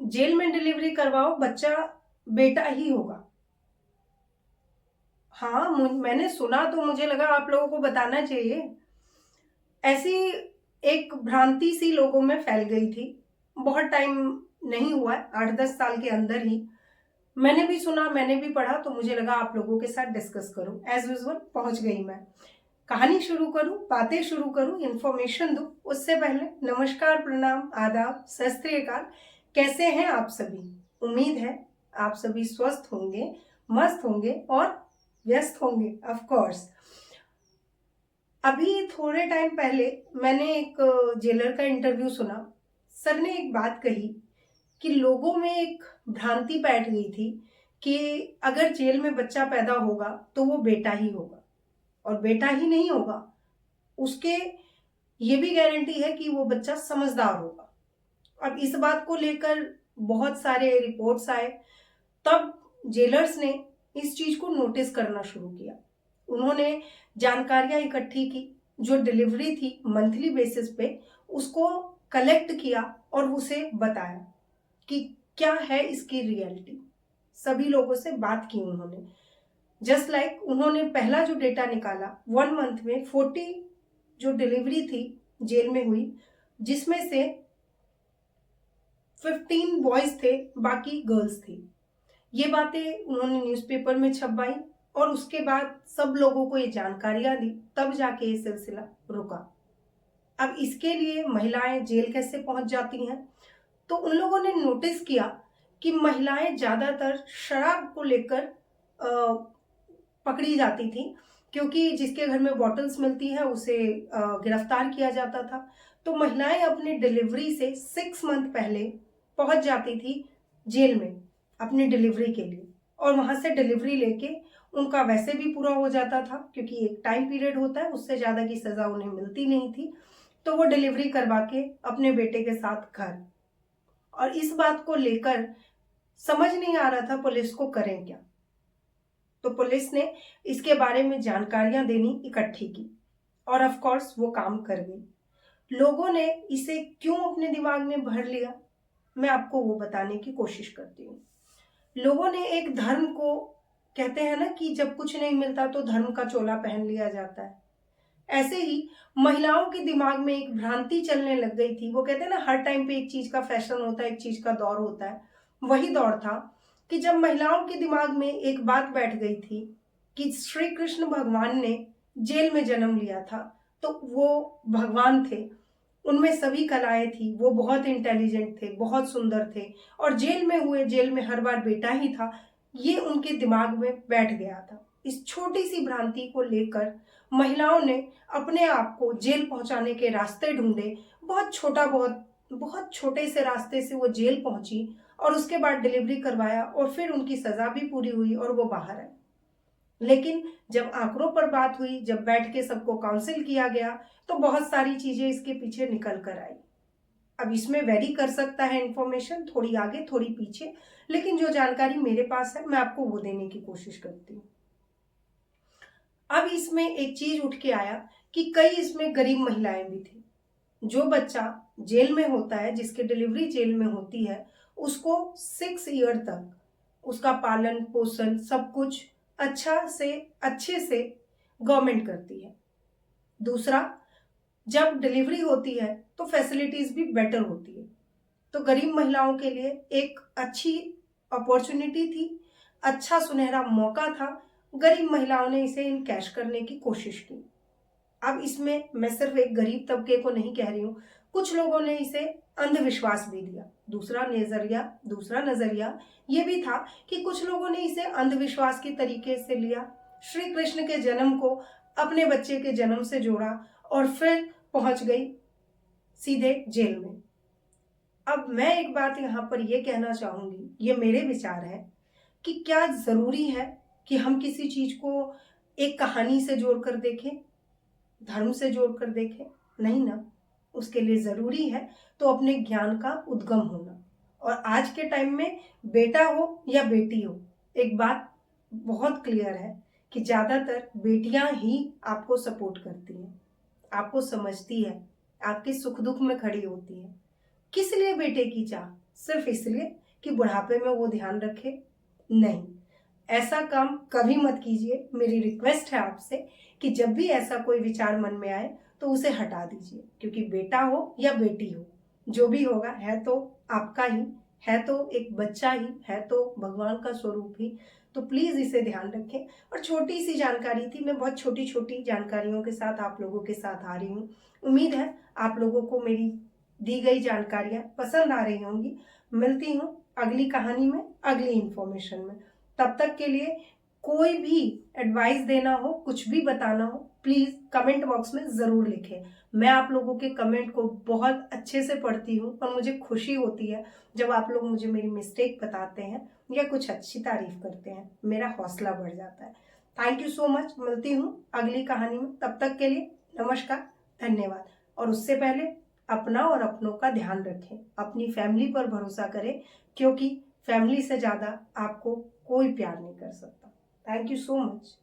Jail में delivery करवाओ, बच्चा बेटा ही होगा। हाँ, मैंने सुना तो मुझे लगा आप लोगों को बताना चाहिए। ऐसी एक भ्रांति सी लोगों में फैल गई थी। बहुत टाइम नहीं हुआ है, 8-10 साल के अंदर ही मैंने भी सुना, मैंने भी पढ़ा, तो मुझे लगा आप लोगों के साथ डिस्कस करूं। एज यूजुअल पहुंच गई मैं। कहानी शुरू करूं, बातें शुरू करूं, इंफॉर्मेशन दूं, उससे पहले नमस्कार, प्रणाम, आदाब, सत श्री अकाल। कैसे हैं आप सभी? उम्मीद है आप सभी स्वस्थ होंगे, मस्त होंगे और व्यस्त होंगे ऑफ कोर्स। अभी थोड़े टाइम पहले मैंने एक जेलर का इंटरव्यू सुना। सर ने एक बात कही कि लोगों में एक भ्रांति बैठ गई थी कि अगर जेल में बच्चा पैदा होगा तो वो बेटा ही होगा, और बेटा ही नहीं होगा, उसके ये भी गारंटी है कि वो बच्चा समझदार होगा। अब इस बात को लेकर बहुत सारे रिपोर्ट्स आए। तब जेलर्स ने इस चीज को नोटिस करना शुरू किया। उन्होंने जानकारियां इकट्ठी की, जो डिलीवरी थी मंथली बेसिस पे, उसको कलेक्ट किया और उसे बताया कि क्या है इसकी रियलिटी। सभी लोगों से बात की उन्होंने। जस्ट लाइक उन्होंने पहला जो डेटा निकाला, 1 मंथ में 40 जो डिलीवरी थी जेल में हुई, जिसमें से 15 बॉयज थे, बाकी गर्ल्स थी। ये बातें उन्होंने न्यूज़पेपर में छपवाई और उसके बाद सब लोगों को ये जानकारियां दी, तब जाके ये सिलसिला रुका। अब इसके लिए महिलाएं जेल कैसे पहुंच जाती हैं? तो उन लोगों ने नोटिस किया कि महिलाएं ज्यादातर शराब को लेकर पकड़ी जाती थी, क्योंकि जिसके घर में बॉटल्स मिलती है उसे गिरफ्तार किया जाता था। तो महिलाएं अपनी डिलीवरी से 6 मंथ पहले पहुंच जाती थी जेल में अपनी डिलीवरी के लिए, और वहां से डिलीवरी लेके उनका वैसे भी पूरा हो जाता था, क्योंकि एक टाइम पीरियड होता है, उससे ज्यादा की सजा उन्हें मिलती नहीं थी। तो वो डिलीवरी करवा के अपने बेटे के साथ घर। और इस बात को लेकर समझ नहीं आ रहा था पुलिस को करें क्या। तो पुलिस ने इसके बारे में जानकारियां देनी इकट्ठी की और ऑफ कोर्स वो काम कर गई। लोगों ने इसे क्यों अपने दिमाग में भर लिया, मैं आपको वो बताने की कोशिश करती हूँ। लोगों ने एक धर्म को, कहते हैं ना कि जब कुछ नहीं मिलता तो धर्म का चोला पहन लिया जाता है, ऐसे ही महिलाओं के दिमाग में एक भ्रांति चलने लग गई थी। वो कहते हैं ना, हर टाइम पे एक चीज का फैशन होता है, एक चीज का दौर होता है। वही दौर था कि जब महिलाओं के दिमाग में एक बात बैठ गई थी कि श्री कृष्ण भगवान ने जेल में जन्म लिया था, तो वो भगवान थे, उनमें सभी कलाएं थी, वो बहुत इंटेलिजेंट थे, बहुत सुंदर थे, और जेल में हुए, जेल में हर बार बेटा ही था, ये उनके दिमाग में बैठ गया था। इस छोटी सी भ्रांति को लेकर महिलाओं ने अपने आप को जेल पहुंचाने के रास्ते ढूंढे। बहुत छोटे से रास्ते से वो जेल पहुंची और उसके बाद डिलीवरी करवाया, और फिर उनकी सजा भी पूरी हुई और वो बाहर आए। लेकिन जब आंकड़ों पर बात हुई, जब बैठ के सबको काउंसिल किया गया, तो बहुत सारी चीजें इसके पीछे निकल कर आई। अब इसमें वेरी कर सकता है इंफॉर्मेशन, थोड़ी आगे थोड़ी पीछे, लेकिन जो जानकारी मेरे पास है मैं आपको वो देने की कोशिश करती हूँ। अब इसमें एक चीज उठ के आया कि कई इसमें गरीब महिलाएं भी थी। जो बच्चा जेल में होता है, जिसकी डिलीवरी जेल में होती है, उसको 6 ईयर तक उसका पालन पोषण सब कुछ अच्छे से गवर्नमेंट करती है। दूसरा, जब डिलीवरी होती है तो फैसिलिटीज भी बेटर होती है। तो गरीब महिलाओं के लिए एक अच्छी अपॉर्चुनिटी थी, अच्छा सुनहरा मौका था। गरीब महिलाओं ने इसे इनकैश करने की कोशिश की। अब इसमें मैं सिर्फ एक गरीब तबके को नहीं कह रही हूँ, कुछ लोगों ने इसे अंधविश्वास भी दिया। दूसरा नजरिया ये भी था कि कुछ लोगों ने इसे अंधविश्वास के तरीके से लिया, श्री कृष्ण के जन्म को अपने बच्चे के जन्म से जोड़ा और फिर पहुंच गई सीधे जेल में। अब मैं एक बात यहाँ पर यह कहना चाहूंगी, ये मेरे विचार है, कि क्या जरूरी है कि हम किसी चीज को एक कहानी से जोड़कर देखें, धर्म से जोड़कर देखें? नहीं ना। उसके लिए जरूरी है तो अपने ज्ञान का उद्गम होना। और आज के टाइम में बेटा हो या बेटी हो, एक बात बहुत क्लियर है कि ज्यादातर बेटियां ही आपको सपोर्ट करती हैं, आपको समझती है, आपके सुख दुख में खड़ी होती है। किस लिए बेटे की चाह? सिर्फ इसलिए कि बुढ़ापे में वो ध्यान रखे। नहीं, ऐसा काम कभी मत कीजिए। मेरी रिक्वेस्ट है आपसे कि जब भी ऐसा कोई विचार मन में आए तो उसे हटा दीजिए, क्योंकि बेटा हो या बेटी हो, जो भी होगा है तो आपका ही, है तो एक बच्चा ही, है तो भगवान का स्वरूप ही। तो प्लीज इसे ध्यान रखें। और छोटी सी जानकारी थी, मैं बहुत छोटी छोटी जानकारियों के साथ आप लोगों के साथ आ रही हूँ। उम्मीद है आप लोगों को मेरी दी गई जानकारियां पसंद आ रही होंगी। मिलती हूँ अगली कहानी में, अगली इंफॉर्मेशन में। तब तक के लिए कोई भी एडवाइस देना हो, कुछ भी बताना हो, प्लीज कमेंट बॉक्स में जरूर लिखें। मैं आप लोगों के कमेंट को बहुत अच्छे से पढ़ती हूँ और मुझे खुशी होती है जब आप लोग मुझे मेरी मिस्टेक बताते हैं या कुछ अच्छी तारीफ करते हैं। मेरा हौसला बढ़ जाता है। Thank you so much. मिलती हूँ अगली कहानी में। तब तक के लिए नमस्कार, धन्यवाद। और उससे पहले अपना और अपनों का ध्यान रखें, अपनी फैमिली पर भरोसा करें, क्योंकि फैमिली से ज्यादा आपको कोई प्यार नहीं कर सकता। Thank you so much.